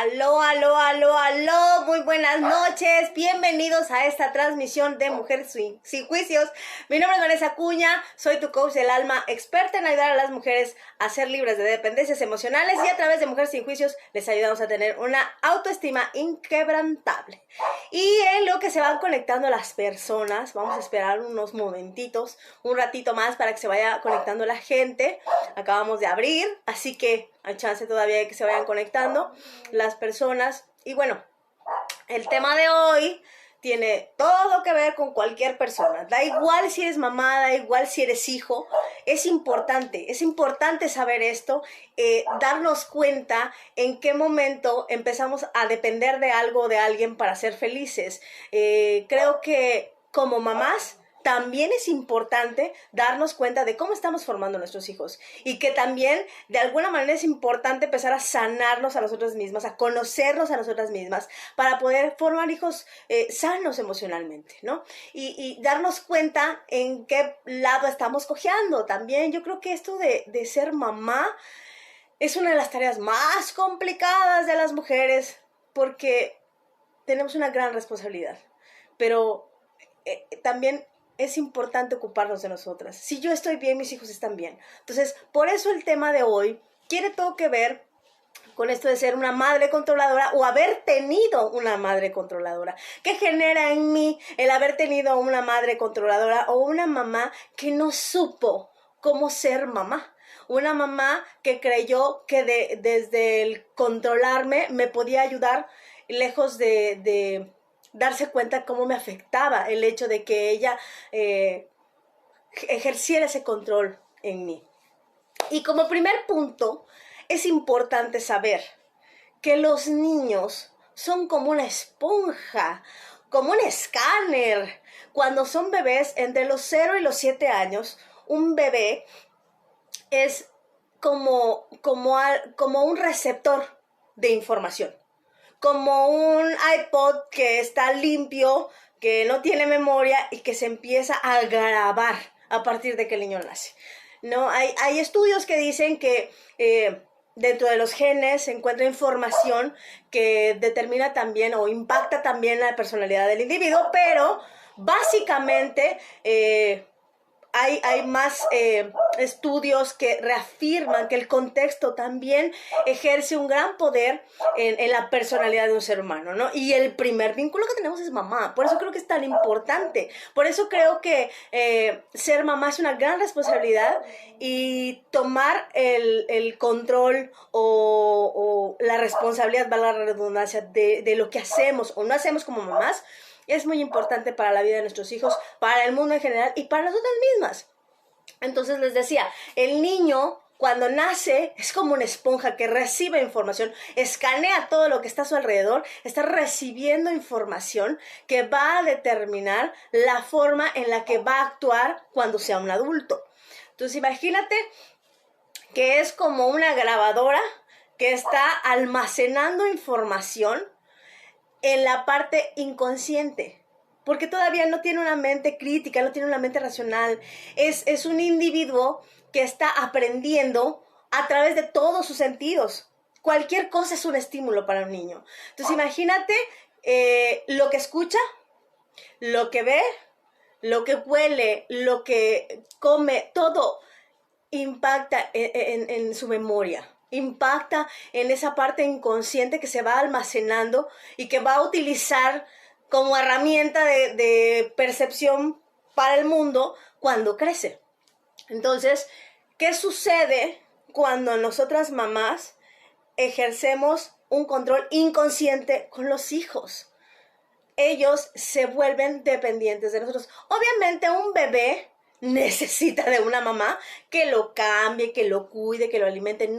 Aló, aló, aló, aló, muy buenas noches, bienvenidos a esta transmisión de Mujeres Sin Juicios. Mi nombre es Vanessa Acuña, soy tu coach del alma, experta en ayudar a las mujeres a ser libres de dependencias emocionales y a través de Mujeres Sin Juicios les ayudamos a tener una autoestima inquebrantable. Y en lo que se van conectando las personas, vamos a esperar unos momentitos, un ratito más para que se vaya conectando la gente. Acabamos de abrir, así que hay chance todavía de que se vayan conectando las personas. Y bueno, el tema de hoy tiene todo que ver con cualquier persona. Da igual si eres mamá, da igual si eres hijo. Es importante saber esto, darnos cuenta en qué momento empezamos a depender de algo o de alguien para ser felices. Creo que como mamás también es importante darnos cuenta de cómo estamos formando a nuestros hijos y que también de alguna manera es importante empezar a sanarnos a nosotras mismas, a conocernos a nosotras mismas para poder formar hijos sanos emocionalmente, ¿no? Y darnos cuenta en qué lado estamos cojeando también. Yo creo que esto de ser mamá es una de las tareas más complicadas de las mujeres porque tenemos una gran responsabilidad, pero también es importante ocuparnos de nosotras. Si yo estoy bien, mis hijos están bien. Entonces, por eso el tema de hoy tiene todo que ver con esto de ser una madre controladora o haber tenido una madre controladora. ¿Qué genera en mí el haber tenido una madre controladora o una mamá que no supo cómo ser mamá? Una mamá que creyó que desde el controlarme me podía ayudar, lejos de darse cuenta cómo me afectaba el hecho de que ella ejerciera ese control en mí. Y como primer punto, es importante saber que los niños son como una esponja, como un escáner. Cuando son bebés, entre los 0 y los 7 años, un bebé es como un receptor de información. Como un iPod que está limpio, que no tiene memoria y que se empieza a grabar a partir de que el niño nace. ¿No? Hay estudios que dicen que dentro de los genes se encuentra información que determina también o impacta también la personalidad del individuo, pero básicamente hay más estudios que reafirman que el contexto también ejerce un gran poder en la personalidad de un ser humano, ¿no? Y el primer vínculo que tenemos es mamá. Por eso creo que es tan importante. Por eso creo que ser mamá es una gran responsabilidad y tomar el control o la responsabilidad, valga la redundancia, de lo que hacemos o no hacemos como mamás, es muy importante para la vida de nuestros hijos, para el mundo en general y para nosotras mismas. Entonces les decía, el niño cuando nace es como una esponja que recibe información, escanea todo lo que está a su alrededor, está recibiendo información que va a determinar la forma en la que va a actuar cuando sea un adulto. Entonces imagínate que es como una grabadora que está almacenando información en la parte inconsciente, porque todavía no tiene una mente crítica, no tiene una mente racional, es un individuo que está aprendiendo a través de todos sus sentidos. Cualquier cosa es un estímulo para un niño. Entonces imagínate lo que escucha, lo que ve, lo que huele, lo que come, todo impacta en su memoria. Impacta en esa parte inconsciente que se va almacenando y que va a utilizar como herramienta de percepción para el mundo cuando crece. Entonces, ¿qué sucede cuando nosotras mamás ejercemos un control inconsciente con los hijos? Ellos se vuelven dependientes de nosotros. Obviamente un bebé necesita de una mamá que lo cambie, que lo cuide, que lo alimente.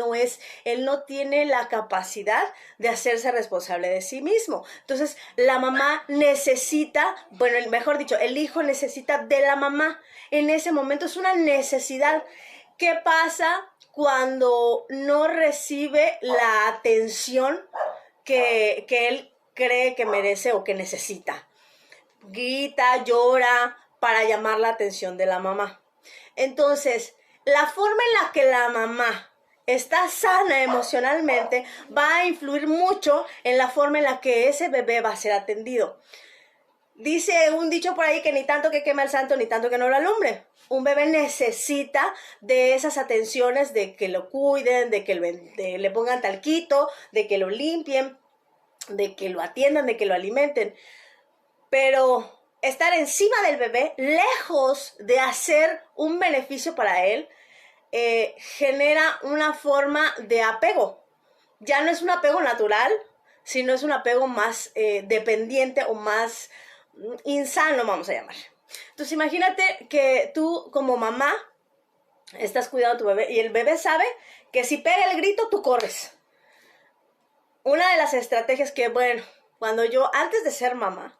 Él no tiene la capacidad de hacerse responsable de sí mismo. Entonces, la mamá necesita, mejor dicho, el hijo necesita de la mamá. En ese momento es una necesidad. ¿Qué pasa cuando no recibe la atención que él cree que merece o que necesita? Grita, llora para llamar la atención de la mamá. Entonces, la forma en la que la mamá está sana emocionalmente, va a influir mucho en la forma en la que ese bebé va a ser atendido. Dice un dicho por ahí que ni tanto que queme al santo, ni tanto que no lo alumbre. Un bebé necesita de esas atenciones, de que lo cuiden, de que le pongan talquito, de que lo limpien, de que lo atiendan, de que lo alimenten. Pero estar encima del bebé, lejos de hacer un beneficio para él, genera una forma de apego. Ya no es un apego natural, sino es un apego más dependiente o más insano, vamos a llamar. Entonces imagínate que tú como mamá estás cuidando a tu bebé y el bebé sabe que si pega el grito, tú corres. Una de las estrategias que, bueno, cuando yo, antes de ser mamá,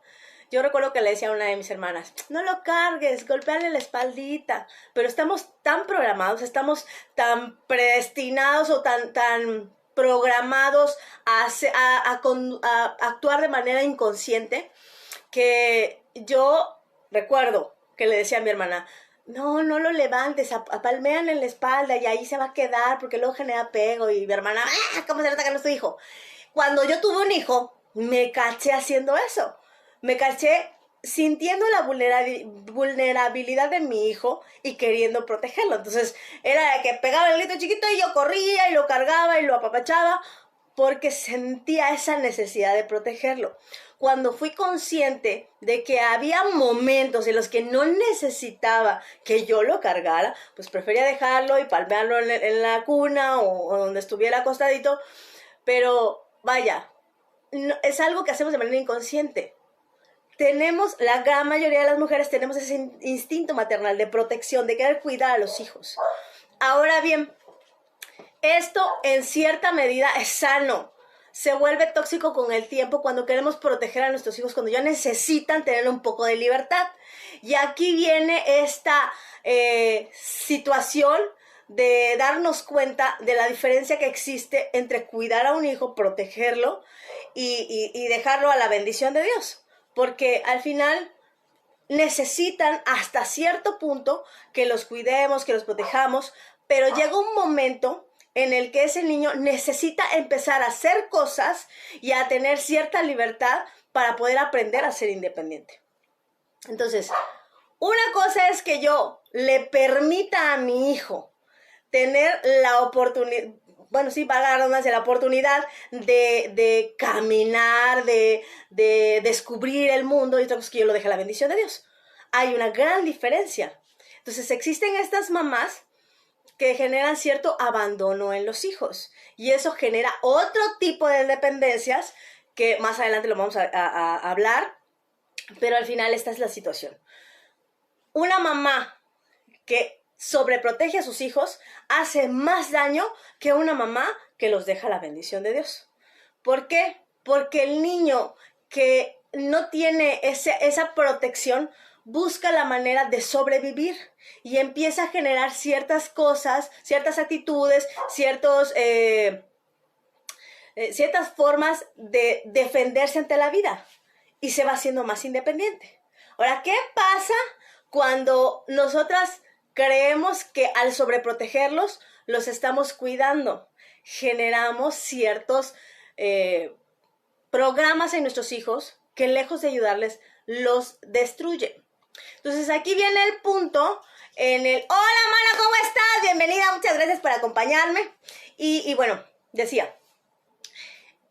yo recuerdo que le decía a una de mis hermanas, no lo cargues, golpeale la espaldita, pero estamos tan programados, estamos tan predestinados o tan programados a actuar de manera inconsciente, que yo recuerdo que le decía a mi hermana, no lo levantes, apalmean en la espalda y ahí se va a quedar porque luego genera apego. Y mi hermana, ¿cómo se nota que no es tu hijo? Cuando yo tuve un hijo, me caché haciendo eso. Me caché sintiendo la vulnerabilidad de mi hijo y queriendo protegerlo. Entonces era de que pegaba el grito chiquito y yo corría y lo cargaba y lo apapachaba porque sentía esa necesidad de protegerlo. Cuando fui consciente de que había momentos en los que no necesitaba que yo lo cargara, pues prefería dejarlo y palmearlo en la cuna o donde estuviera acostadito. Pero vaya, no, es algo que hacemos de manera inconsciente. La gran mayoría de las mujeres tenemos ese instinto maternal de protección, de querer cuidar a los hijos. Ahora bien, esto en cierta medida es sano. Se vuelve tóxico con el tiempo cuando queremos proteger a nuestros hijos, cuando ya necesitan tener un poco de libertad. Y aquí viene esta situación de darnos cuenta de la diferencia que existe entre cuidar a un hijo, protegerlo y dejarlo a la bendición de Dios. Porque al final necesitan hasta cierto punto que los cuidemos, que los protejamos, pero llega un momento en el que ese niño necesita empezar a hacer cosas y a tener cierta libertad para poder aprender a ser independiente. Entonces, una cosa es que yo le permita a mi hijo tener la oportunidad, bueno, sí, valga la redundancia, la oportunidad de caminar, de descubrir el mundo, y otra cosa es que yo lo deje a la bendición de Dios. Hay una gran diferencia. Entonces, existen estas mamás que generan cierto abandono en los hijos. Y eso genera otro tipo de dependencias que más adelante lo vamos a hablar. Pero al final esta es la situación. Una mamá que sobreprotege a sus hijos hace más daño que una mamá que los deja a la bendición de Dios. ¿Por qué? Porque el niño que no tiene esa protección busca la manera de sobrevivir y empieza a generar ciertas cosas, ciertas actitudes, ciertas formas de defenderse ante la vida y se va haciendo más independiente. Ahora, ¿qué pasa cuando nosotras creemos que al sobreprotegerlos los estamos cuidando? Generamos ciertos programas en nuestros hijos que lejos de ayudarles los destruyen. Entonces aquí viene el punto en el hola mana, ¿cómo estás? Bienvenida, muchas gracias por acompañarme. Y bueno, decía,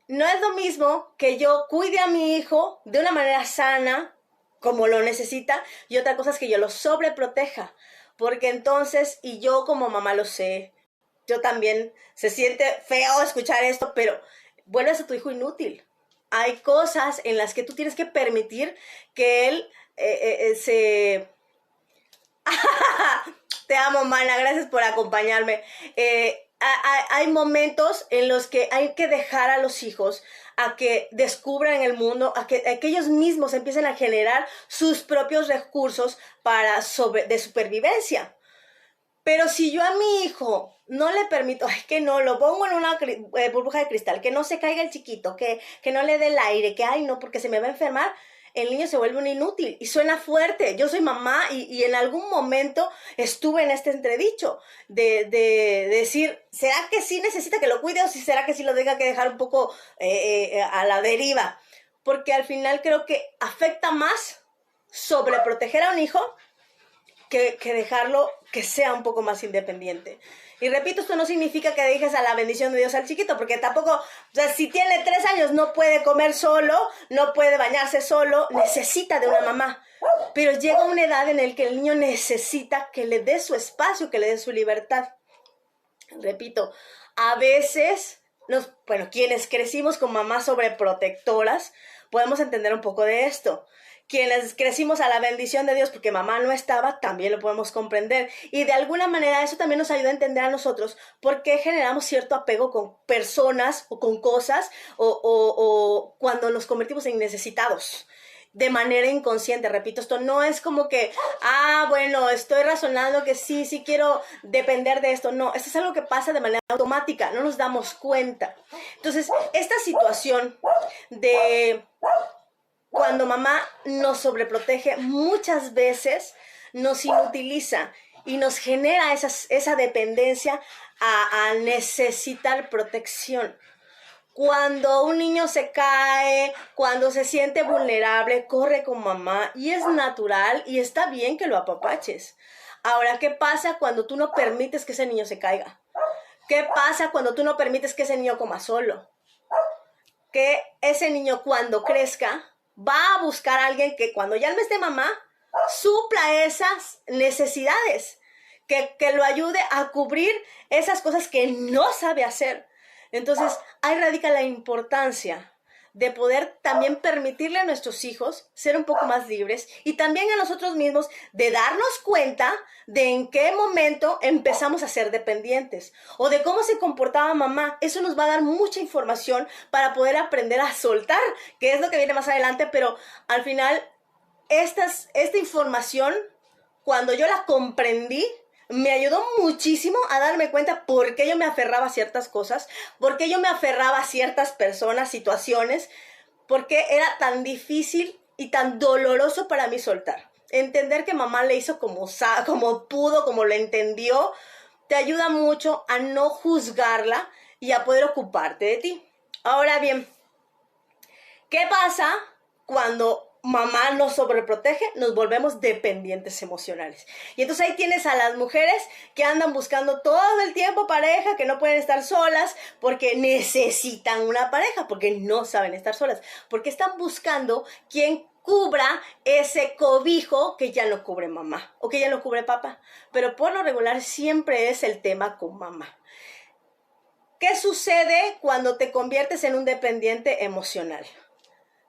no es lo mismo que yo cuide a mi hijo de una manera sana, como lo necesita, y otra cosa es que yo lo sobreproteja, porque entonces, y yo como mamá lo sé, yo también, se siente feo escuchar esto, pero vuelves a tu hijo inútil. Hay cosas en las que tú tienes que permitir que él se... Te amo, mana, gracias por acompañarme. Hay momentos en los que hay que dejar a los hijos a que descubran el mundo, a que ellos mismos empiecen a generar sus propios recursos de supervivencia. Pero si yo a mi hijo no le permito, que no, lo pongo en una burbuja de cristal, que no se caiga el chiquito, que no le dé el aire, que no, porque se me va a enfermar, el niño se vuelve un inútil y suena fuerte. Yo soy mamá y en algún momento estuve en este entredicho de decir, ¿será que sí necesita que lo cuide o si será que sí lo tenga que dejar un poco a la deriva? Porque al final creo que afecta más sobreproteger a un hijo que dejarlo que sea un poco más independiente. Y repito, esto no significa que dejes a la bendición de Dios al chiquito, porque tampoco, o sea, si tiene 3 años no puede comer solo, no puede bañarse solo, necesita de una mamá. Pero llega una edad en la que el niño necesita que le dé su espacio, que le dé su libertad. Repito, a veces, quienes crecimos con mamás sobreprotectoras, podemos entender un poco de esto. Quienes crecimos a la bendición de Dios porque mamá no estaba, también lo podemos comprender. Y de alguna manera eso también nos ayuda a entender a nosotros por qué generamos cierto apego con personas o con cosas o cuando nos convertimos en necesitados de manera inconsciente. Repito, esto no es como que, estoy razonando que sí quiero depender de esto. No, esto es algo que pasa de manera automática, no nos damos cuenta. Entonces, esta situación de cuando mamá nos sobreprotege, muchas veces nos inutiliza y nos genera esa dependencia a necesitar protección. Cuando un niño se cae, cuando se siente vulnerable, corre con mamá y es natural y está bien que lo apapaches. Ahora, ¿qué pasa cuando tú no permites que ese niño se caiga? ¿Qué pasa cuando tú no permites que ese niño coma solo? Que ese niño cuando crezca va a buscar a alguien que cuando ya no esté mamá, supla esas necesidades, que lo ayude a cubrir esas cosas que no sabe hacer. Entonces, ahí radica la importancia de poder también permitirle a nuestros hijos ser un poco más libres y también a nosotros mismos de darnos cuenta de en qué momento empezamos a ser dependientes o de cómo se comportaba mamá. Eso nos va a dar mucha información para poder aprender a soltar, que es lo que viene más adelante, pero al final esta información, cuando yo la comprendí, me ayudó muchísimo a darme cuenta por qué yo me aferraba a ciertas cosas, por qué yo me aferraba a ciertas personas, situaciones, por qué era tan difícil y tan doloroso para mí soltar. Entender que mamá le hizo como pudo, como lo entendió, te ayuda mucho a no juzgarla y a poder ocuparte de ti. Ahora bien, ¿qué pasa cuando mamá nos sobreprotege? Nos volvemos dependientes emocionales. Y entonces ahí tienes a las mujeres que andan buscando todo el tiempo pareja, que no pueden estar solas porque necesitan una pareja, porque no saben estar solas, porque están buscando quien cubra ese cobijo que ya no cubre mamá o que ya no cubre papá. Pero por lo regular siempre es el tema con mamá. ¿Qué sucede cuando te conviertes en un dependiente emocional?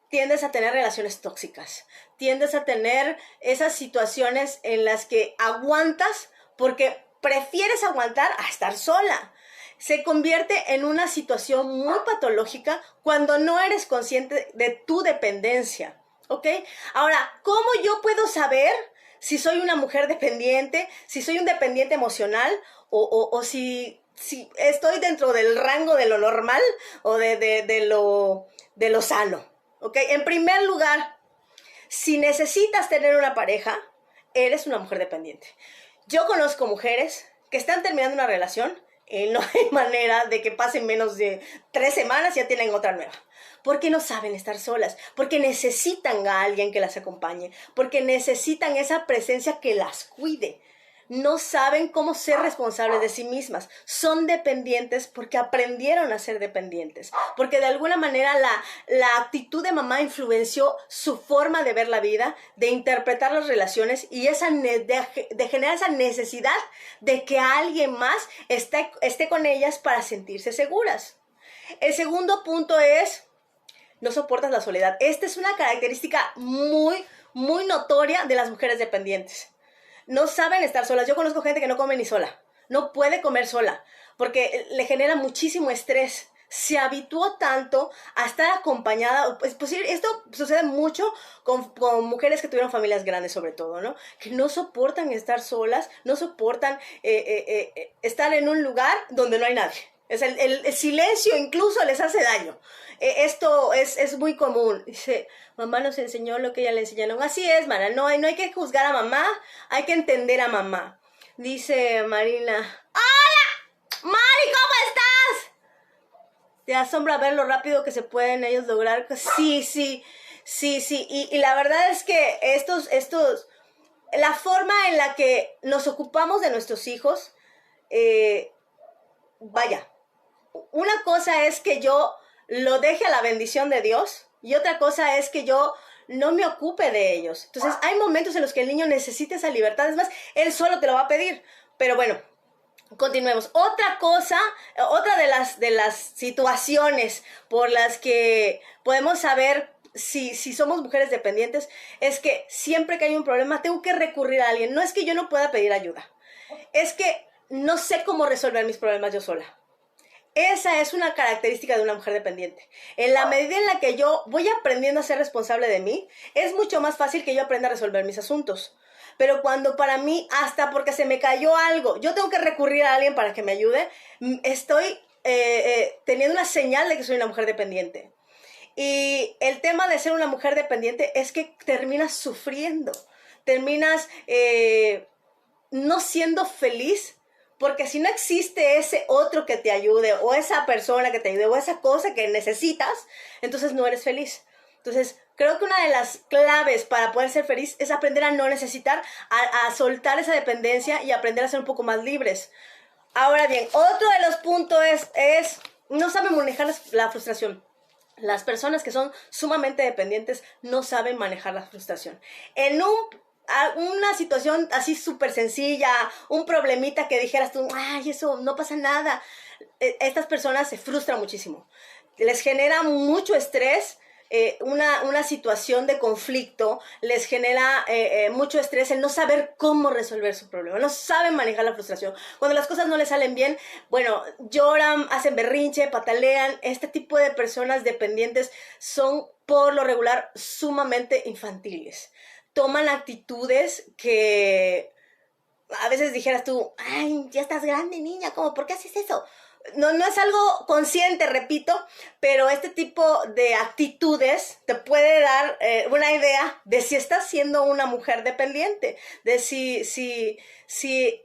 Tiendes a tener relaciones tóxicas, tiendes a tener esas situaciones en las que aguantas porque prefieres aguantar a estar sola. Se convierte en una situación muy patológica cuando no eres consciente de tu dependencia, ¿ok? Ahora, ¿cómo yo puedo saber si soy una mujer dependiente, si soy un dependiente emocional o si estoy dentro del rango de lo normal o de lo sano? ¿Ok? En primer lugar, si necesitas tener una pareja, eres una mujer dependiente. Yo conozco mujeres que están terminando una relación y no hay manera de que pasen menos de 3 semanas y ya tienen otra nueva. Porque no saben estar solas, porque necesitan a alguien que las acompañe, porque necesitan esa presencia que las cuide. No saben cómo ser responsables de sí mismas. Son dependientes porque aprendieron a ser dependientes. Porque de alguna manera la actitud de mamá influenció su forma de ver la vida, de interpretar las relaciones y de generar esa necesidad de que alguien más esté con ellas para sentirse seguras. El segundo punto es, no soportas la soledad. Esta es una característica muy, muy notoria de las mujeres dependientes. No saben estar solas. Yo conozco gente que no come ni sola. No puede comer sola porque le genera muchísimo estrés. Se habituó tanto a estar acompañada. Pues esto sucede mucho con mujeres que tuvieron familias grandes sobre todo, ¿no? Que no soportan estar solas, no soportan estar en un lugar donde no hay nadie. El silencio incluso les hace daño. Esto es muy común. Dice, mamá nos enseñó lo que ella le enseñaron. Así es, mana, no hay que juzgar a mamá, hay que entender a mamá. Dice Marina, ¡hola! Mari, ¿cómo estás? ¿Te asombra ver lo rápido que se pueden ellos lograr? Sí. Y la verdad es que la forma en la que nos ocupamos de nuestros hijos, vaya, una cosa es que yo lo deje a la bendición de Dios y otra cosa es que yo no me ocupe de ellos. Entonces hay momentos en los que el niño necesita esa libertad, es más, él solo te lo va a pedir. Pero bueno, continuemos. Otra cosa, otra de las situaciones por las que podemos saber si somos mujeres dependientes es que siempre que hay un problema tengo que recurrir a alguien. No es que yo no pueda pedir ayuda, es que no sé cómo resolver mis problemas yo sola. Esa es una característica de una mujer dependiente. En la medida en la que yo voy aprendiendo a ser responsable de mí, es mucho más fácil que yo aprenda a resolver mis asuntos. Pero cuando para mí, hasta porque se me cayó algo, yo tengo que recurrir a alguien para que me ayude, estoy teniendo una señal de que soy una mujer dependiente. Y el tema de ser una mujer dependiente es que terminas sufriendo, terminas no siendo feliz, porque si no existe ese otro que te ayude, o esa persona que te ayude, o esa cosa que necesitas, entonces no eres feliz. Entonces, creo que una de las claves para poder ser feliz es aprender a no necesitar, a soltar esa dependencia y aprender a ser un poco más libres. Ahora bien, otro de los puntos es no saben manejar la frustración. Las personas que son sumamente dependientes no saben manejar la frustración. En una situación así súper sencilla, un problemita que dijeras tú, ay, eso no pasa nada. Estas personas se frustran muchísimo. Les genera mucho estrés. Una situación de conflicto les genera mucho estrés el no saber cómo resolver su problema, no saben manejar la frustración. Cuando las cosas no les salen bien, bueno, lloran, hacen berrinche, patalean. Este tipo de personas dependientes son por lo regular sumamente infantiles. Toman actitudes que a veces dijeras tú, ay, ya estás grande, niña, ¿cómo? ¿Por qué haces eso? No es algo consciente, repito, pero este tipo de actitudes te puede dar una idea de si estás siendo una mujer dependiente, de si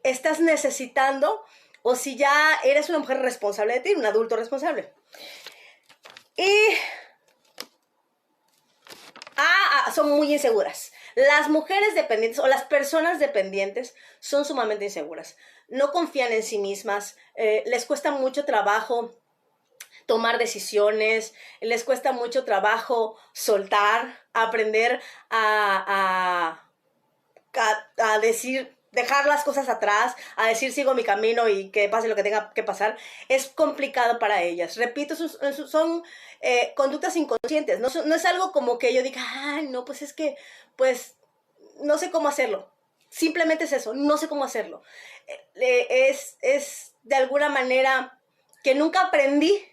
estás necesitando o si ya eres una mujer responsable de ti, un adulto responsable. Y son muy inseguras. Las mujeres dependientes o las personas dependientes son sumamente inseguras. No confían en sí mismas, les cuesta mucho trabajo tomar decisiones, les cuesta mucho trabajo soltar, aprender a decir, dejar las cosas atrás, a decir sigo mi camino y que pase lo que tenga que pasar. Es complicado para ellas. Repito, son conductas inconscientes. No es algo como que yo diga, no, pues es que, pues, no sé cómo hacerlo. Simplemente es eso, no sé cómo hacerlo. Es de alguna manera que nunca aprendí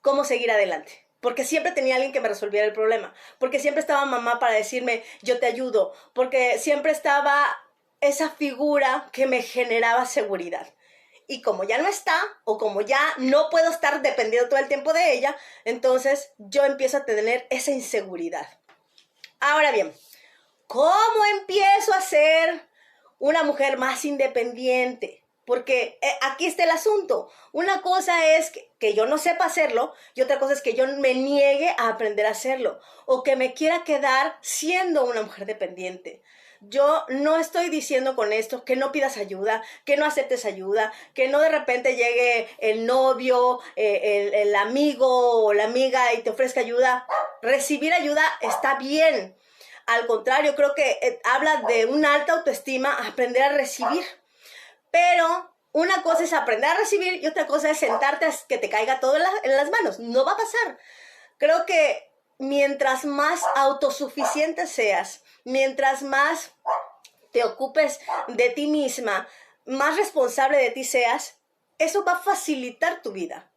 cómo seguir adelante. Porque siempre tenía alguien que me resolviera el problema. Porque siempre estaba mamá para decirme, yo te ayudo. Porque siempre estaba esa figura que me generaba seguridad. Y como ya no está, o como ya no puedo estar dependiendo todo el tiempo de ella, entonces yo empiezo a tener esa inseguridad. Ahora bien, ¿cómo empiezo a ser una mujer más independiente? Porque aquí está el asunto. Una cosa es que yo no sepa hacerlo y otra cosa es que yo me niegue a aprender a hacerlo o que me quiera quedar siendo una mujer dependiente. Yo no estoy diciendo con esto que no pidas ayuda, que no aceptes ayuda, que no de repente llegue el novio, el amigo o la amiga y te ofrezca ayuda. Recibir ayuda está bien. Al contrario, creo que habla de una alta autoestima, aprender a recibir. Pero una cosa es aprender a recibir y otra cosa es sentarte a que te caiga todo en las manos. No va a pasar. Creo que mientras más autosuficiente seas, mientras más te ocupes de ti misma, más responsable de ti seas, eso va a facilitar tu vida.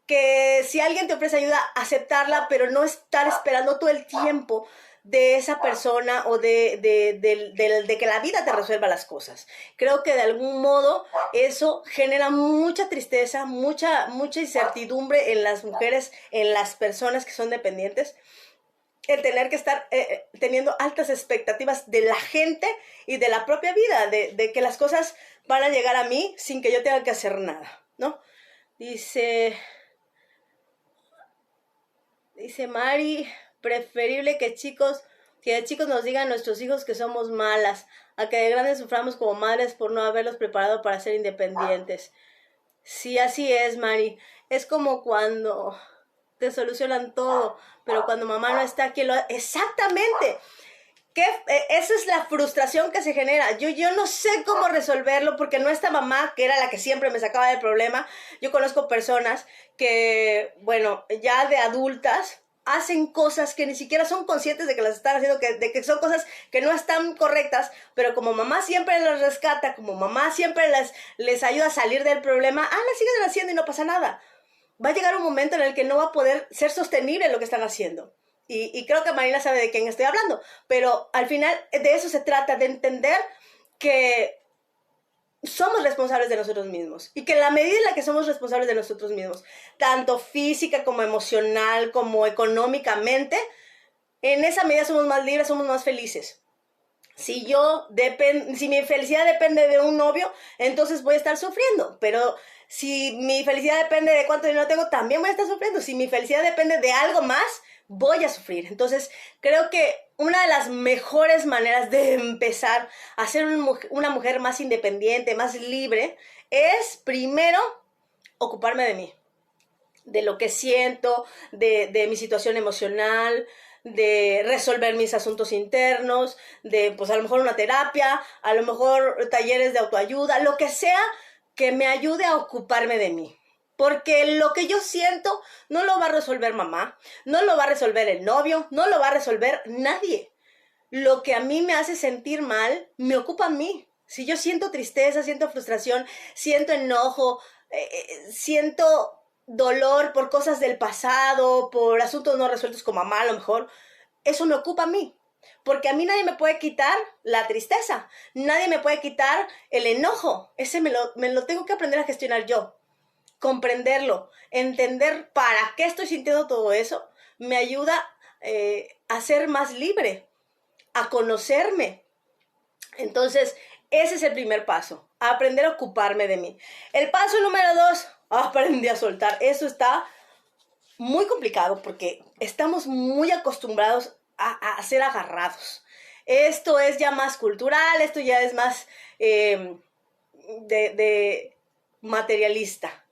que si alguien te ofrece ayuda, aceptarla, pero no estar esperando todo el tiempo de esa persona o de que la vida te resuelva las cosas. Creo que de algún modo eso genera mucha tristeza, mucha incertidumbre en las mujeres, en las personas que son dependientes. El tener que estar teniendo altas expectativas de la gente y de la propia vida, de que las cosas van a llegar a mí sin que yo tenga que hacer nada, ¿no? Dice Mari, preferible que de chicos nos digan nuestros hijos que somos malas, a que de grandes suframos como madres por no haberlos preparado para ser independientes. Sí, así es, Mari. Es como cuando te solucionan todo, pero cuando mamá no está, ¿quién lo hace? Exactamente. Esa es la frustración que se genera. Yo no sé cómo resolverlo porque no está mamá, que era la que siempre me sacaba del problema. Yo conozco personas que, bueno, ya de adultas, hacen cosas que ni siquiera son conscientes de que las están haciendo, de que son cosas que no están correctas, pero como mamá siempre las rescata, como mamá siempre les ayuda a salir del problema, las siguen haciendo y no pasa nada. Va a llegar un momento en el que no va a poder ser sostenible lo que están haciendo. Y creo que Marina sabe de quién estoy hablando, pero al final de eso se trata, de entender que somos responsables de nosotros mismos y que en la medida en la que somos responsables de nosotros mismos, tanto física como emocional, como económicamente, en esa medida somos más libres, somos más felices. Si mi felicidad depende de un novio, entonces voy a estar sufriendo, pero si mi felicidad depende de cuánto dinero tengo, también voy a estar sufriendo. Si mi felicidad depende de algo más, voy a sufrir. Entonces, creo que una de las mejores maneras de empezar a ser una mujer más independiente, más libre, es primero ocuparme de mí, de lo que siento, de mi situación emocional, de resolver mis asuntos internos, de pues a lo mejor una terapia, a lo mejor talleres de autoayuda, lo que sea que me ayude a ocuparme de mí. Porque lo que yo siento no lo va a resolver mamá, no lo va a resolver el novio, no lo va a resolver nadie. Lo que a mí me hace sentir mal, me ocupa a mí. Si yo siento tristeza, siento frustración, siento enojo, siento dolor por cosas del pasado, por asuntos no resueltos con mamá a lo mejor, eso me ocupa a mí. Porque a mí nadie me puede quitar la tristeza, nadie me puede quitar el enojo. Ese me lo tengo que aprender a gestionar yo. Comprenderlo, entender para qué estoy sintiendo todo eso, me ayuda a ser más libre, a conocerme. Entonces, ese es el primer paso, aprender a ocuparme de mí. El paso número 2, aprendí a soltar. Eso está muy complicado porque estamos muy acostumbrados a ser agarrados. Esto es ya más cultural, esto ya es más de materialista.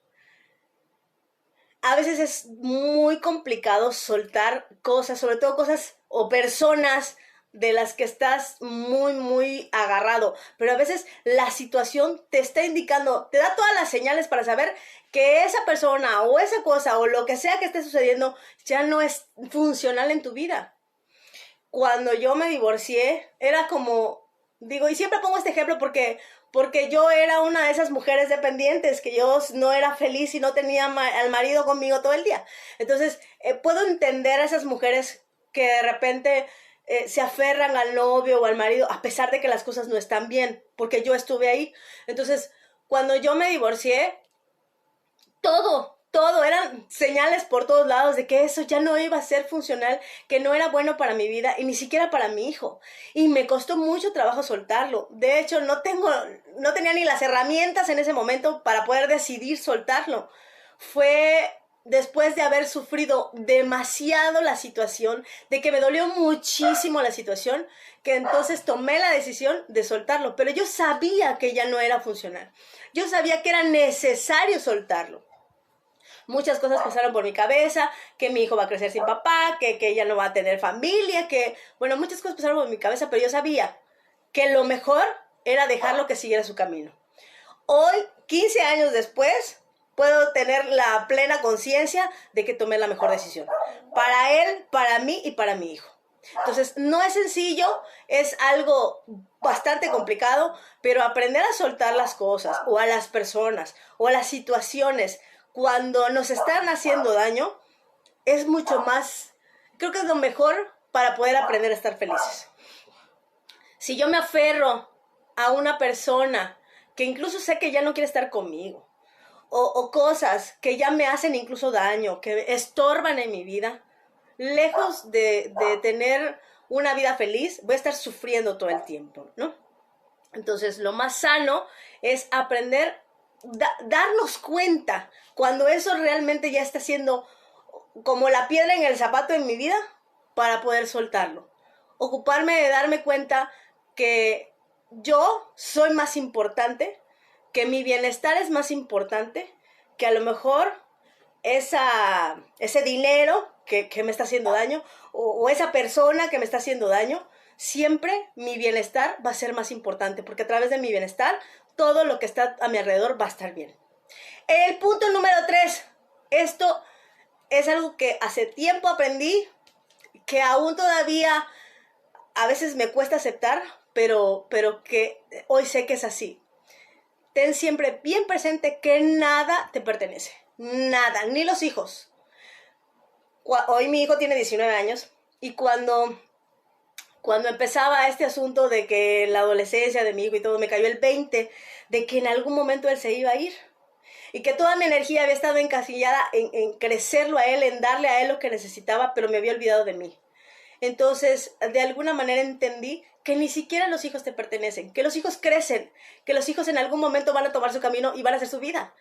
A veces es muy complicado soltar cosas, sobre todo cosas o personas de las que estás muy agarrado. Pero a veces la situación te está indicando, te da todas las señales para saber que esa persona o esa cosa o lo que sea que esté sucediendo ya no es funcional en tu vida. Cuando yo me divorcié, era como, digo, y siempre pongo este ejemplo porque yo era una de esas mujeres dependientes, que yo no era feliz y no tenía al marido conmigo todo el día. Entonces, puedo entender a esas mujeres que de repente se aferran al novio o al marido a pesar de que las cosas no están bien, porque yo estuve ahí. Entonces, cuando yo me divorcié, todo, eran señales por todos lados de que eso ya no iba a ser funcional, que no era bueno para mi vida y ni siquiera para mi hijo. Y me costó mucho trabajo soltarlo. De hecho, no tenía ni las herramientas en ese momento para poder decidir soltarlo. Fue después de haber sufrido demasiado la situación, de que me dolió muchísimo la situación, que entonces tomé la decisión de soltarlo. Pero yo sabía que ya no era funcional. Yo sabía que era necesario soltarlo. Muchas cosas pasaron por mi cabeza, que mi hijo va a crecer sin papá, que ella no va a tener familia, bueno, muchas cosas pasaron por mi cabeza, pero yo sabía que lo mejor era dejarlo que siguiera su camino. Hoy, 15 años después, puedo tener la plena conciencia de que tomé la mejor decisión. Para él, para mí y para mi hijo. Entonces, no es sencillo, es algo bastante complicado, pero aprender a soltar las cosas, o a las personas, o a las situaciones, cuando nos están haciendo daño, es mucho más, creo que es lo mejor para poder aprender a estar felices. Si yo me aferro a una persona que incluso sé que ya no quiere estar conmigo, o cosas que ya me hacen incluso daño, que estorban en mi vida, lejos de tener una vida feliz, voy a estar sufriendo todo el tiempo, ¿no? Entonces, lo más sano es aprender, darnos cuenta cuando eso realmente ya está siendo como la piedra en el zapato en mi vida para poder soltarlo. Ocuparme de darme cuenta que yo soy más importante, que mi bienestar es más importante, que a lo mejor ese dinero que me está haciendo daño o esa persona que me está haciendo daño, siempre mi bienestar va a ser más importante, porque a través de mi bienestar todo lo que está a mi alrededor va a estar bien. El punto número 3, esto es algo que hace tiempo aprendí, que aún todavía a veces me cuesta aceptar, pero que hoy sé que es así. Ten siempre bien presente que nada te pertenece. Nada, ni los hijos. Hoy mi hijo tiene 19 años y cuando empezaba este asunto de que la adolescencia de mi hijo y todo, me cayó el 20 de que en algún momento él se iba a ir. Y que toda mi energía había estado encasillada en crecerlo a él, en darle a él lo que necesitaba, pero me había olvidado de mí. Entonces, de alguna manera entendí que ni siquiera los hijos te pertenecen, que los hijos crecen, que los hijos en algún momento van a tomar su camino y van a hacer su vida.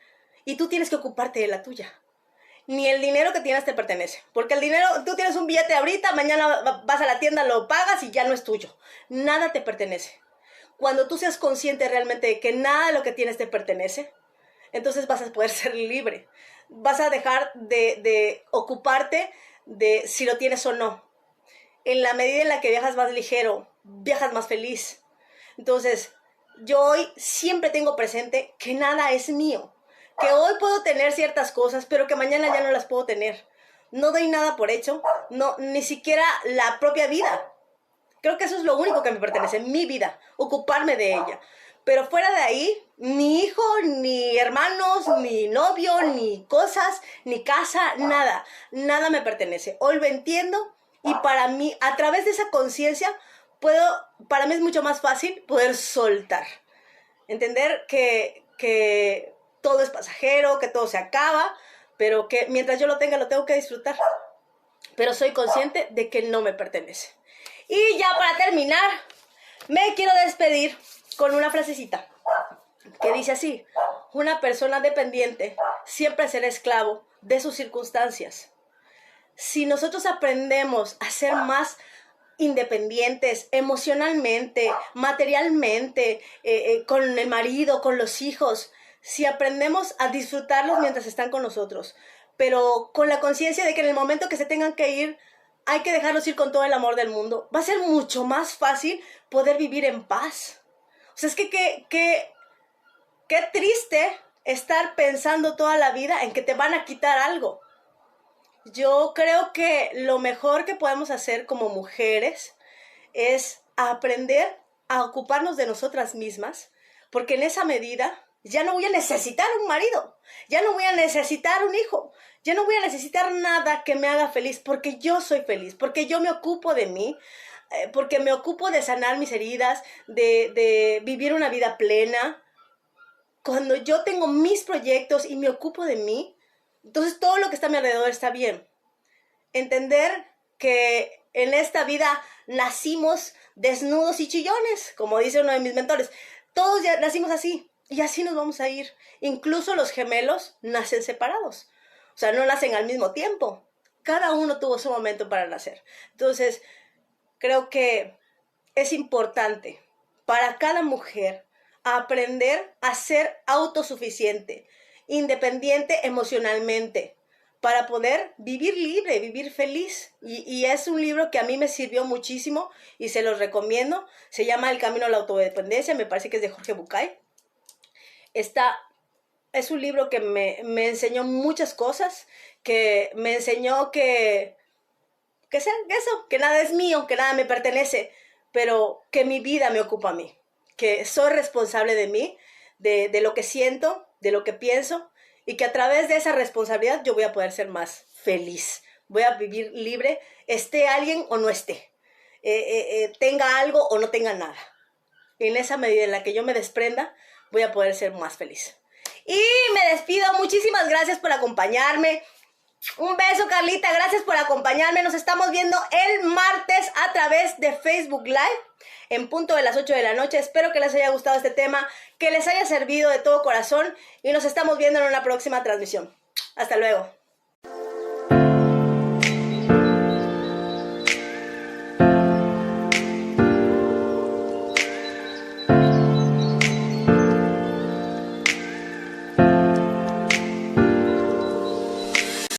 Y tú tienes que ocuparte de la tuya. Ni el dinero que tienes te pertenece. Porque el dinero, tú tienes un billete ahorita, mañana vas a la tienda, lo pagas y ya no es tuyo. Nada te pertenece. Cuando tú seas consciente realmente de que nada de lo que tienes te pertenece, entonces vas a poder ser libre. Vas a dejar de ocuparte de si lo tienes o no. En la medida en la que viajas más ligero, viajas más feliz. Entonces, yo hoy siempre tengo presente que nada es mío. Que hoy puedo tener ciertas cosas, pero que mañana ya no las puedo tener. No doy nada por hecho, no, ni siquiera la propia vida. Creo que eso es lo único que me pertenece, mi vida, ocuparme de ella. Pero fuera de ahí, ni hijo, ni hermanos, ni novio, ni cosas, ni casa, nada. Nada me pertenece. Hoy lo entiendo y para mí, a través de esa conciencia, para mí es mucho más fácil poder soltar. Entender que todo es pasajero, que todo se acaba, pero que mientras yo lo tengo que disfrutar. Pero soy consciente de que no me pertenece. Y ya para terminar, me quiero despedir con una frasecita que dice así: una persona dependiente siempre será esclavo de sus circunstancias. Si nosotros aprendemos a ser más independientes emocionalmente, materialmente, con el marido, con los hijos, si aprendemos a disfrutarlos mientras están con nosotros, pero con la conciencia de que en el momento que se tengan que ir, hay que dejarlos ir con todo el amor del mundo, va a ser mucho más fácil poder vivir en paz. O sea, es que qué triste estar pensando toda la vida en que te van a quitar algo. Yo creo que lo mejor que podemos hacer como mujeres es aprender a ocuparnos de nosotras mismas, porque en esa medida ya no voy a necesitar un marido, ya no voy a necesitar un hijo, ya no voy a necesitar nada que me haga feliz, porque yo soy feliz, porque yo me ocupo de mí, porque me ocupo de sanar mis heridas, de vivir una vida plena. Cuando yo tengo mis proyectos y me ocupo de mí, entonces todo lo que está a mi alrededor está bien. Entender que en esta vida nacimos desnudos y chillones, como dice uno de mis mentores. Todos ya nacimos así y así nos vamos a ir. Incluso los gemelos nacen separados. O sea, no nacen al mismo tiempo. Cada uno tuvo su momento para nacer. Entonces, creo que es importante para cada mujer aprender a ser autosuficiente, independiente emocionalmente, para poder vivir libre, vivir feliz. Y es un libro que a mí me sirvió muchísimo y se los recomiendo. Se llama El Camino a la Autodependencia, me parece que es de Jorge Bucay. Es un libro que me enseñó muchas cosas, que me enseñó que nada es mío, que nada me pertenece, pero que mi vida me ocupa a mí, que soy responsable de mí, de lo que siento, de lo que pienso, y que a través de esa responsabilidad yo voy a poder ser más feliz. Voy a vivir libre, esté alguien o no esté, tenga algo o no tenga nada. En esa medida en la que yo me desprenda, voy a poder ser más feliz. Y me despido. Muchísimas gracias por acompañarme. Un beso, Carlita. Gracias por acompañarme. Nos estamos viendo el martes a través de Facebook Live en punto de las 8 de la noche. Espero que les haya gustado este tema, que les haya servido de todo corazón y nos estamos viendo en una próxima transmisión. Hasta luego.